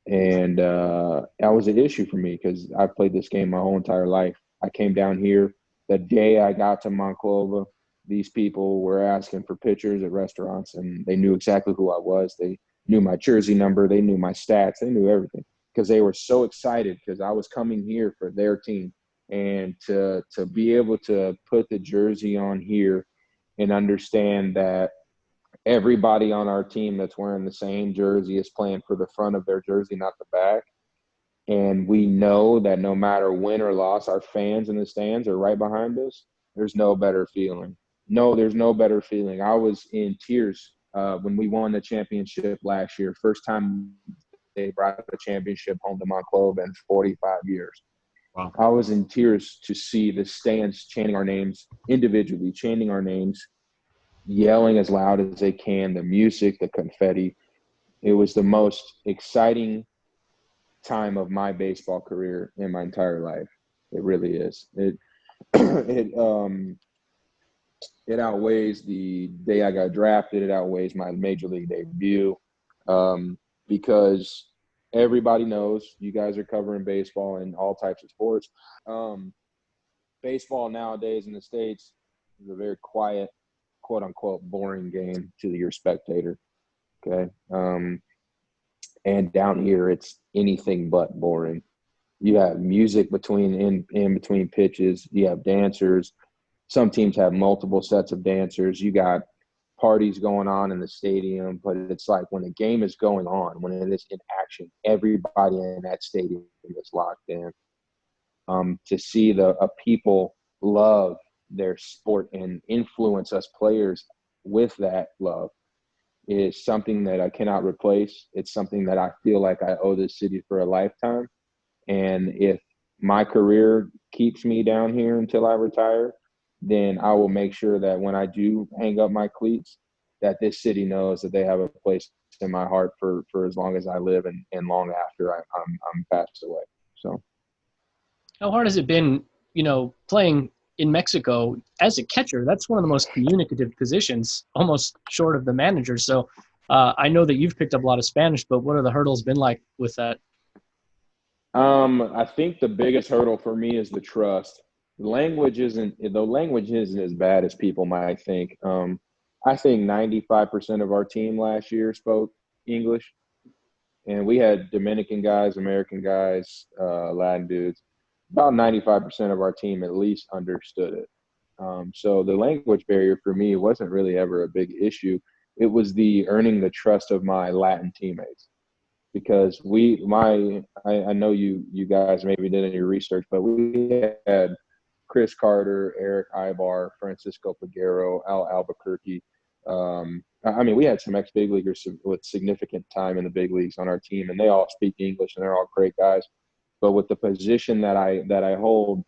[SPEAKER 3] And that was an issue for me, because I played this game my whole entire life. I came down here. The day I got to Monclova, these people were asking for pictures at restaurants, and they knew exactly who I was. They knew my jersey number. They knew my stats. They knew everything, because they were so excited, because I was coming here for their team. And to be able to put the jersey on here and understand that everybody on our team that's wearing the same jersey is playing for the front of their jersey, not the back. And we know that no matter win or loss, our fans in the stands are right behind us. There's no better feeling. No, there's no better feeling. I was in tears when we won the championship last year. First time they brought the championship home to Monclova in 45 years.
[SPEAKER 2] Wow.
[SPEAKER 3] I was in tears to see the stands chanting our names, individually chanting our names, yelling as loud as they can, the music, the confetti. It was the most exciting time of my baseball career in my entire life. It really is. It outweighs the day I got drafted. It outweighs my major league debut, because everybody knows, you guys are covering baseball and all types of sports. Baseball nowadays in the States is a very quiet, quote unquote, boring game to your spectator. Okay. And down here, it's anything but boring. You have music in between pitches. You have dancers. Some teams have multiple sets of dancers. You got parties going on in the stadium, but it's like when the game is going on, when it is in action, everybody in that stadium is locked in. To see people love their sport and influence us players with that love is something that I cannot replace. It's something that I feel like I owe this city for a lifetime. And if my career keeps me down here until I retire, then I will make sure that when I do hang up my cleats, that this city knows that they have a place in my heart for as long as I live and long after I'm passed away. So,
[SPEAKER 1] how hard has it been, playing in Mexico as a catcher? That's one of the most communicative positions, almost short of the manager. So I know that you've picked up a lot of Spanish, but what are the hurdles been like with that?
[SPEAKER 3] I think the biggest hurdle for me is the trust. The language isn't as bad as people might think. I think 95% of our team last year spoke English, and we had Dominican guys, American guys, Latin dudes. About 95% of our team at least understood it. So the language barrier for me wasn't really ever a big issue. It was the earning the trust of my Latin teammates, because I know you guys maybe did any research, but we had Chris Carter, Eric Ibar, Francisco Peguero, Al Albuquerque. We had some ex-big leaguers with significant time in the big leagues on our team, and they all speak English, and they're all great guys. But with the position that I hold,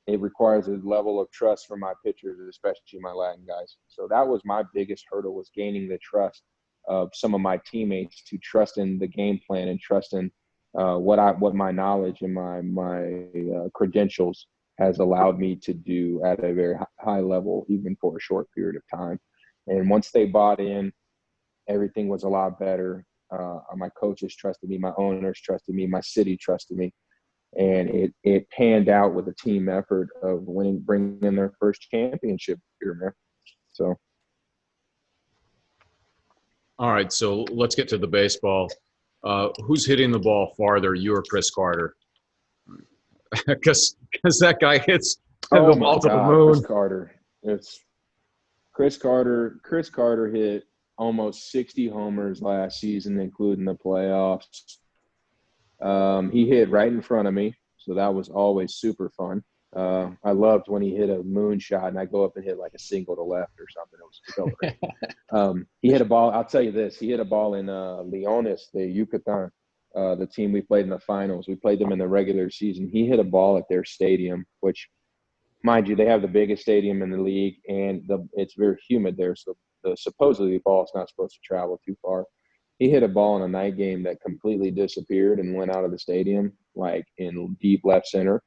[SPEAKER 3] it requires a level of trust from my pitchers, especially my Latin guys. So that was my biggest hurdle, was gaining the trust of some of my teammates to trust in the game plan and trust in what my knowledge and my credentials has allowed me to do at a very high level, even for a short period of time. And once they bought in, everything was a lot better. My coaches trusted me, my owners trusted me, my city trusted me. And it panned out with a team effort of bringing in their first championship here, man. So.
[SPEAKER 2] All right, so let's get to the baseball. Who's hitting the ball farther, you or Chris Carter? Because that guy hits the ball to the moon.
[SPEAKER 3] Chris Carter. Chris Carter hit almost 60 homers last season, including the playoffs. He hit right in front of me, so that was always super fun. I loved when he hit a moonshot and I go up and hit like a single to left or something. It was killer. He hit a ball. I'll tell you this. He hit a ball in Leones, the Yucatan, the team we played in the finals. We played them in the regular season. He hit a ball at their stadium, which, mind you, they have the biggest stadium in the league, and it's very humid there. So supposedly the ball is not supposed to travel too far. He hit a ball in a night game that completely disappeared and went out of the stadium, like in deep left center.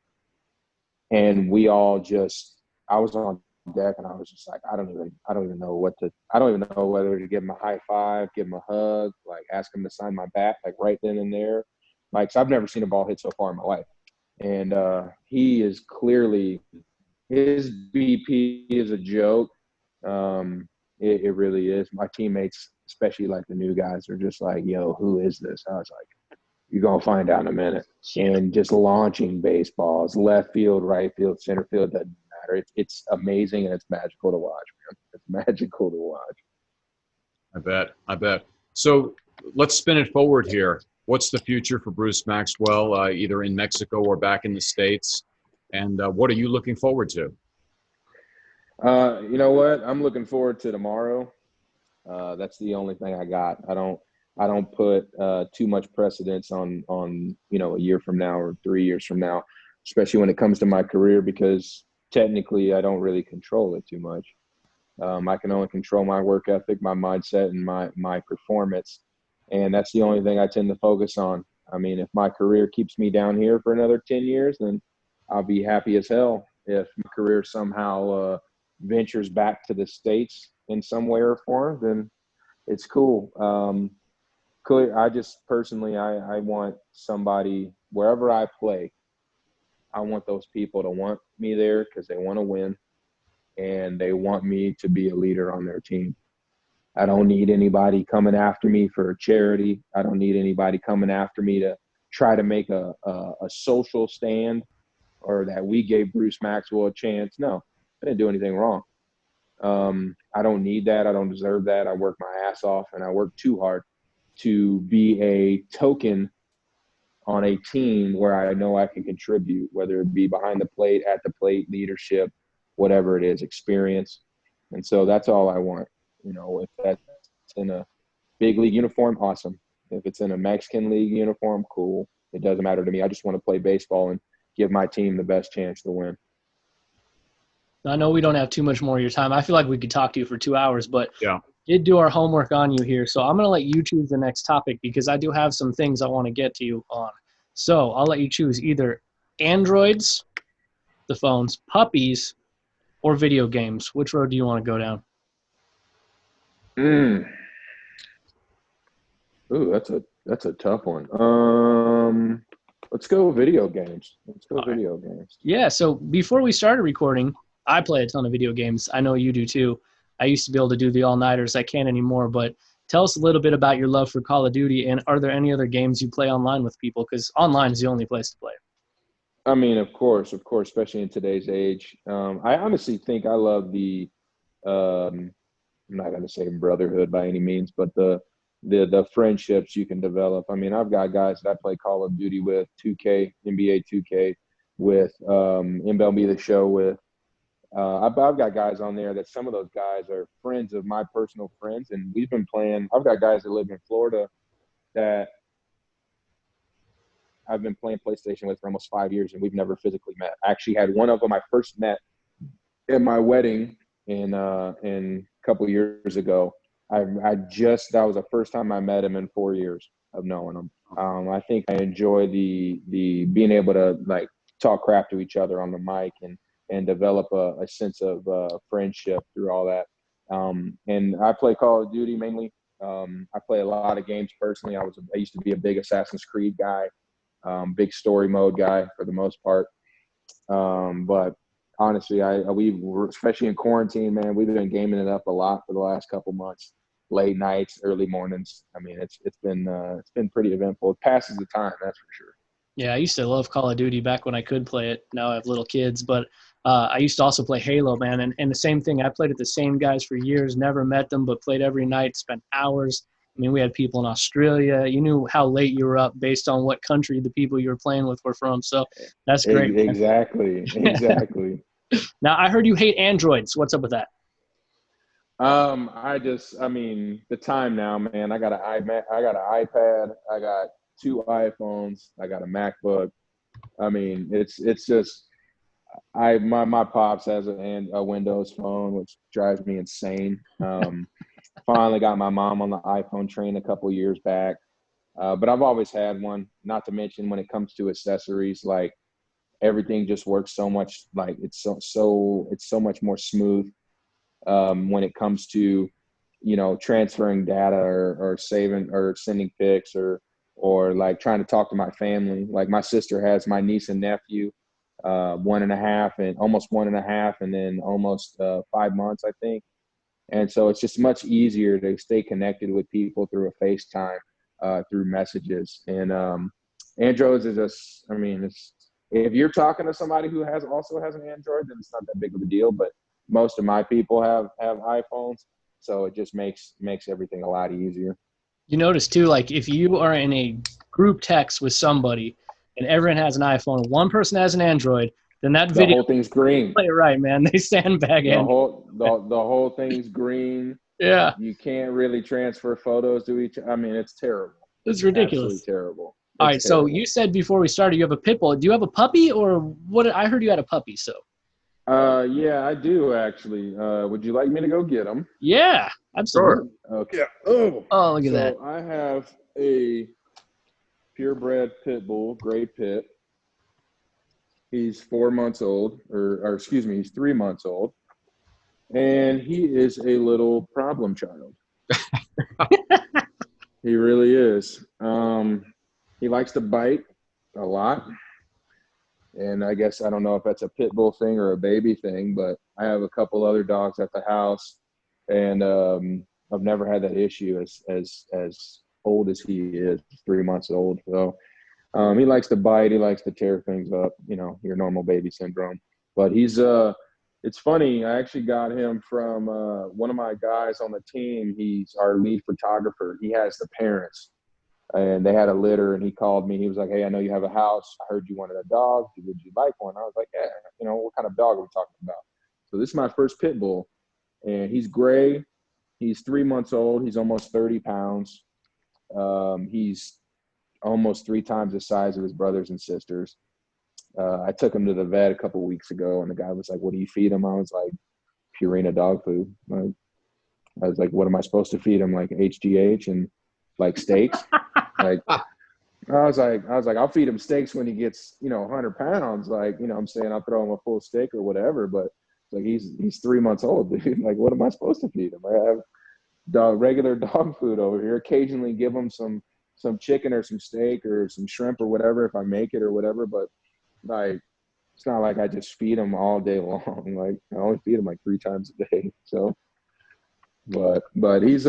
[SPEAKER 3] And I was on deck and I was just like, I don't even know whether to give him a high five, give him a hug, like ask him to sign my back, like right then and there. Like, so I've never seen a ball hit so far in my life. And he is clearly, his BP is a joke. It really is. My teammates, especially like the new guys, are just like, yo, who is this? I was like, you're going to find out in a minute. And just launching baseballs, left field, right field, center field, doesn't matter. It's amazing, and it's magical to watch, man. It's magical to watch.
[SPEAKER 2] I bet. So let's spin it forward here. What's the future for Bruce Maxwell, either in Mexico or back in the States? And what are you looking forward to?
[SPEAKER 3] You know what? I'm looking forward to tomorrow. That's the only thing I got. I don't put too much precedence on a year from now or 3 years from now, especially when it comes to my career, because technically I don't really control it too much. I can only control my work ethic, my mindset, and my performance, and that's the only thing I tend to focus on. I mean, if my career keeps me down here for another 10 years, then I'll be happy as hell. If my career somehow ventures back to the States in some way or form, then it's cool. I just personally, I want somebody, wherever I play, I want those people to want me there because they want to win and they want me to be a leader on their team. I don't need anybody coming after me for a charity. I don't need anybody coming after me to try to make a social stand, or that we gave Bruce Maxwell a chance. No, I didn't do anything wrong. I don't need that. I don't deserve that. I work my ass off, and I work too hard to be a token on a team where I know I can contribute, whether it be behind the plate, at the plate, leadership, whatever it is, experience. And so that's all I want. If that's in a Big league uniform, awesome. If it's in a Mexican league uniform, cool. It doesn't matter to me. I just want to play baseball and give my team the best chance to win.
[SPEAKER 1] I know we don't have too much more of your time. I feel like we could talk to you for 2 hours, but
[SPEAKER 2] Yeah.
[SPEAKER 1] did do our homework on you here. So I'm going to let you choose the next topic because I do have some things I want to get to you on. So I'll let you choose either androids, the phones, puppies, or video games. Which road do you want to go down?
[SPEAKER 3] Ooh, that's a tough one. Let's go video games. Video games.
[SPEAKER 1] Yeah, so before we started recording, I play a ton of video games. I know you do too. I used to be able to do the all-nighters. I can't anymore, but tell us a little bit about your love for Call of Duty, and are there any other games you play online with people? Because online is the only place to play.
[SPEAKER 3] I mean, of course, especially in today's age. I honestly think I love the I'm not going to say brotherhood by any means, but the friendships you can develop. I mean, I've got guys that I play Call of Duty with, 2K, NBA 2K, with MLB The Show with. I've got guys on there that some of those guys are friends of my personal friends, and we've been playing. I've got guys that live in Florida that I've been playing PlayStation with for almost 5 years, and we've never physically met. I actually had one of them I first met at my wedding in a couple years ago. That was the first time I met him in 4 years of knowing him. I think I enjoy the being able to like talk crap to each other on the mic and develop a sense of friendship through all that. And I play Call of Duty mainly. I play a lot of games personally. I used to be a big Assassin's Creed guy, big story mode guy for the most part. But honestly, we were, especially in quarantine, man, we've been gaming it up a lot for the last couple months. Late nights, early mornings. I mean, it's been pretty eventful. It passes the time, that's for sure.
[SPEAKER 1] Yeah, I used to love Call of Duty back when I could play it. Now I have little kids, but I used to also play Halo, man. And the same thing, I played with the same guys for years, never met them, but played every night, spent hours. I mean, we had people in Australia. You knew how late you were up based on what country the people you were playing with were from. So that's great.
[SPEAKER 3] Exactly.
[SPEAKER 1] Now, I heard you hate Androids. What's up with that?
[SPEAKER 3] I mean, the time now, man. I got an iPad. I got 2 iPhones. I got a MacBook. I mean, it's just my pops has a Windows phone, which drives me insane. Finally got my mom on the iPhone train a couple years back, but I've always had one. Not to mention when it comes to accessories, like everything just works so much. Like it's so much more smooth when it comes to transferring data or saving or sending pics or like trying to talk to my family. Like my sister has my niece and nephew, 1.5 and then almost 5 months, I think. And so it's just much easier to stay connected with people through a FaceTime, through messages. And Androids is just, I mean, if you're talking to somebody who also has an Android, then it's not that big of a deal. But most of my people have iPhones, so it just makes everything a lot easier.
[SPEAKER 1] You notice too, like if you are in a group text with somebody and everyone has an iPhone, one person has an Android, then that video,
[SPEAKER 3] the whole thing's green.
[SPEAKER 1] Play it right, man. They sandbag
[SPEAKER 3] the whole thing's green.
[SPEAKER 1] Yeah,
[SPEAKER 3] you can't really transfer photos to each. I mean, it's terrible.
[SPEAKER 1] It's ridiculous.
[SPEAKER 3] Absolutely terrible.
[SPEAKER 1] All right, so you said before we started you have a pit bull. Do you have a puppy or what? I heard you had a puppy. So.
[SPEAKER 3] Yeah, I do actually. Would you like me to go get him?
[SPEAKER 1] Yeah, absolutely.
[SPEAKER 3] Sure. Okay. Oh,
[SPEAKER 1] look at that.
[SPEAKER 3] I have a purebred pit bull, gray pit. He's 4 months old, or excuse me, he's 3 months old, and he is a little problem child. He really is. He likes to bite a lot. And I guess I don't know if that's a pit bull thing or a baby thing, but I have a couple other dogs at the house, and I've never had that issue as old as he is, 3 months old. So he likes to bite, he likes to tear things up, your normal baby syndrome. But he's it's funny, I actually got him from one of my guys on the team. He's our lead photographer. He has the parents. And they had a litter, and he called me. He was like, "Hey, I know you have a house. I heard you wanted a dog. Would you like one?" I was like, "Yeah, what kind of dog are we talking about?" So this is my first pit bull, and he's gray. He's 3 months old. He's almost 30 pounds. He's almost 3 times the size of his brothers and sisters. I took him to the vet a couple of weeks ago, and the guy was like, "What do you feed him?" I was like, "Purina dog food." Like, I was like, "What am I supposed to feed him? Like HGH and like steaks?" Like, I was like, "I'll feed him steaks when he gets, 100 pounds. Like, I'm saying I'll throw him a full steak or whatever. But like, he's 3 months old, dude. Like, what am I supposed to feed him? I have regular dog food over here. Occasionally give him some chicken or some steak or some shrimp or whatever if I make it or whatever. But like, it's not like I just feed him all day long. Like, I only feed him like 3 times a day. So, but he's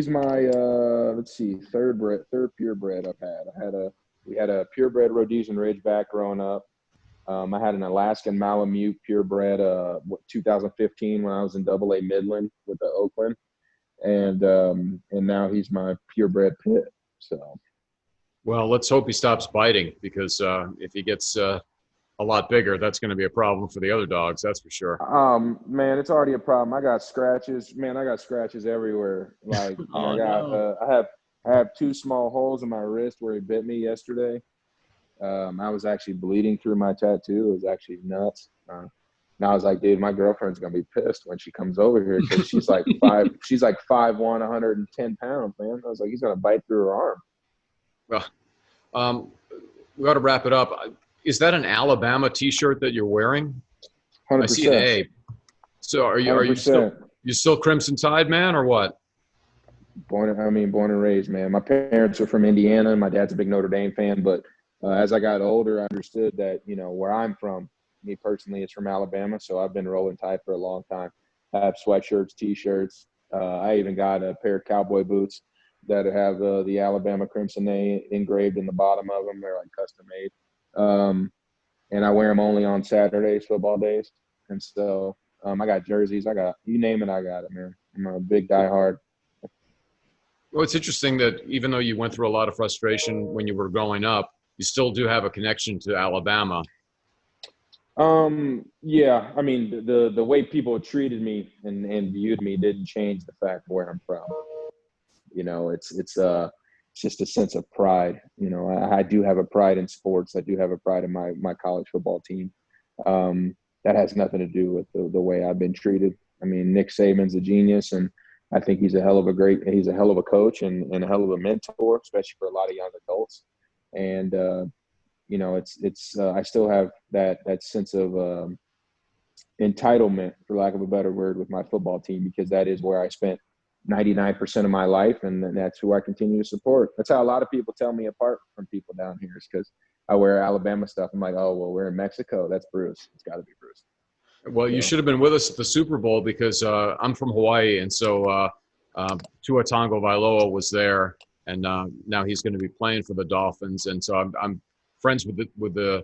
[SPEAKER 3] my let's see, third purebred I've had. We had a purebred Rhodesian Ridgeback growing up. I had an Alaskan Malamute purebred 2015 when I was in AA Midland with the Oakland, and now he's my purebred pit. So.
[SPEAKER 2] Well, let's hope he stops biting, because if he gets a lot bigger, that's going to be a problem for the other dogs. That's for sure.
[SPEAKER 3] Man, it's already a problem. I got scratches. Man, I got scratches everywhere. Like, I have 2 small holes in my wrist where he bit me yesterday. I was actually bleeding through my tattoo. It was actually nuts. And I was like, dude, my girlfriend's gonna be pissed when she comes over here, because she's like 5'1", 110 pounds, man. I was like, he's gonna bite through her arm.
[SPEAKER 2] Well, we ought to wrap it up. Is that an Alabama T-shirt that you're wearing?
[SPEAKER 3] 100%.
[SPEAKER 2] I see an A. So are you still Crimson Tide, man, or what?
[SPEAKER 3] Born and raised, man. My parents are from Indiana. My dad's a big Notre Dame fan, but as I got older, I understood that, where I'm from, me personally, is from Alabama. So I've been rolling Tide for a long time. I have sweatshirts, T-shirts. I even got a pair of cowboy boots that have the Alabama Crimson A engraved in the bottom of them. They're like custom made. And I wear them only on Saturdays, football days. And so I got jerseys. I got, you name it, I got it, man. I'm a big diehard.
[SPEAKER 2] Well, it's interesting that even though you went through a lot of frustration when you were growing up, you still do have a connection to Alabama.
[SPEAKER 3] Yeah. I mean, the way people treated me and viewed me didn't change the fact where I'm from. It's just a sense of pride. I do have a pride in sports. I do have a pride in my college football team. That has nothing to do with the way I've been treated. I mean, Nick Saban's a genius, and I think he's a hell of a coach and a hell of a mentor, especially for a lot of young adults. And, I still have that sense of entitlement, for lack of a better word, with my football team, because that is where I spent 99% of my life, and that's who I continue to support. That's how a lot of people tell me apart from people down here, is because I wear Alabama stuff. I'm like, oh, well, we're in Mexico. That's Bruce. It's got to be Bruce.
[SPEAKER 2] Well, you should have been with us at the Super Bowl, because I'm from Hawaii, and so Tua Tagovailoa was there, and now he's going to be playing for the Dolphins, and so I'm friends with the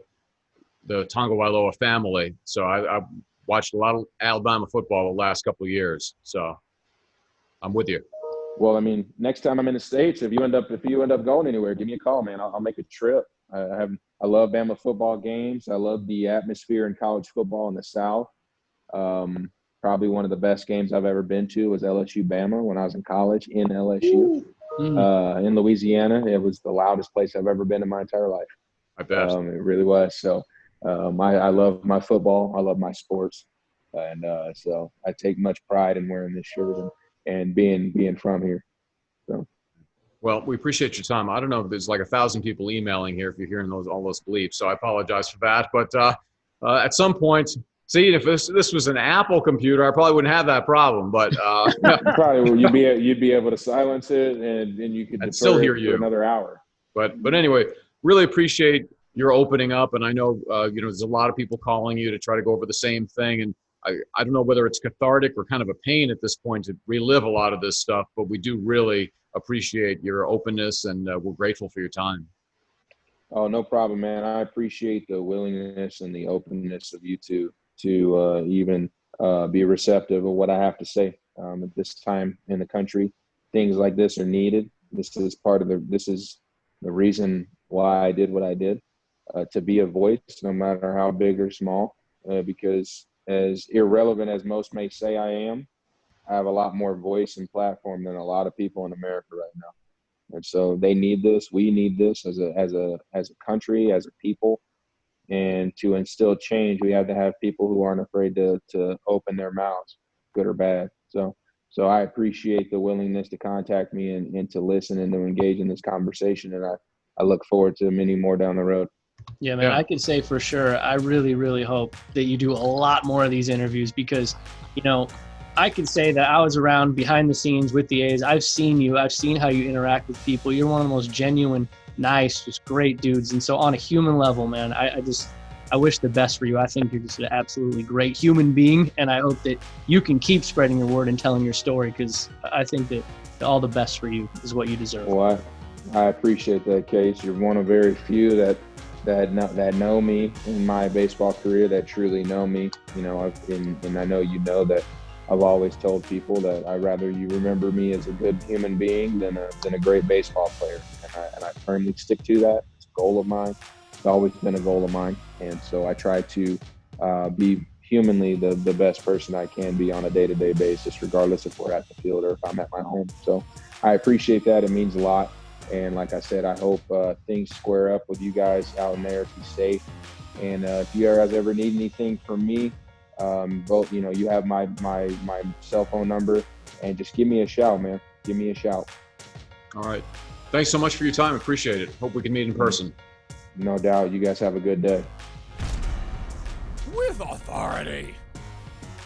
[SPEAKER 2] Tagovailoa family. So I watched a lot of Alabama football the last couple of years. So I'm with you.
[SPEAKER 3] Well, I mean, next time I'm in the States, if you end up going anywhere, give me a call, man. I'll make a trip. I love Bama football games. I love the atmosphere in college football in the South. Probably one of the best games I've ever been to was LSU Bama when I was in college in LSU. In Louisiana. It was the loudest place I've ever been in my entire life.
[SPEAKER 2] I bet.
[SPEAKER 3] It really was. So I love my football. I love my sports. And so I take much pride in wearing this shirt and being from here. So.
[SPEAKER 2] Well, we appreciate your time. I don't know if there's like 1,000 people emailing here if you're hearing all those bleeps, so I apologize for that. But at some point, see, if this was an Apple computer, I probably wouldn't have that problem. But
[SPEAKER 3] probably you'd be able to silence it, and you could
[SPEAKER 2] I'd still hear you
[SPEAKER 3] for another hour.
[SPEAKER 2] But anyway, really appreciate your opening up, and I know there's a lot of people calling you to try to go over the same thing, and I don't know whether it's cathartic or kind of a pain at this point to relive a lot of this stuff, but we do really appreciate your openness, and we're grateful for your time.
[SPEAKER 3] Oh, no problem, man. I appreciate the willingness and the openness of you two to even be receptive of what I have to say at this time in the country. Things like this are needed. This is the reason why I did what I did, to be a voice, no matter how big or small, because as irrelevant as most may say I am, have a lot more voice and platform than a lot of people in America right now. And so they need this. We need this as a country, as a people. And to instill change, we have to have people who aren't afraid to open their mouths, good or bad. So I appreciate the willingness to contact me and to listen and to engage in this conversation. And I look forward to many more down the road.
[SPEAKER 1] Yeah, man,
[SPEAKER 2] Yeah.
[SPEAKER 1] I could say for sure, I really, really hope that you do a lot more of these interviews because, you know, I can say that I was around behind the scenes with the A's. I've seen you. I've seen how you interact with people. You're one of the most genuine, nice, just great dudes. And so on a human level, man, I wish the best for you. I think you're just an absolutely great human being. And I hope that you can keep spreading your word and telling your story because I think that all the best for you is what you deserve.
[SPEAKER 3] Well, I appreciate that, Case. You're one of very few that know me in my baseball career, that truly know me. You know, and I know you know that I've always told people that I'd rather you remember me as a good human being than a great baseball player. And I firmly stick to that. It's a goal of mine. It's always been a goal of mine. And so I try to be humanly the best person I can be on a day-to-day basis, regardless if we're at the field or if I'm at my home. So I appreciate that. It means a lot. And like I said, I hope things square up with you guys out in there. Be safe. And if you guys ever need anything from me, both, you know, you have my cell phone number, and just give me a shout, man. Give me a shout.
[SPEAKER 2] All right. Thanks so much for your time. Appreciate it. Hope we can meet in person.
[SPEAKER 3] No doubt. You guys have a good day.
[SPEAKER 4] With authority.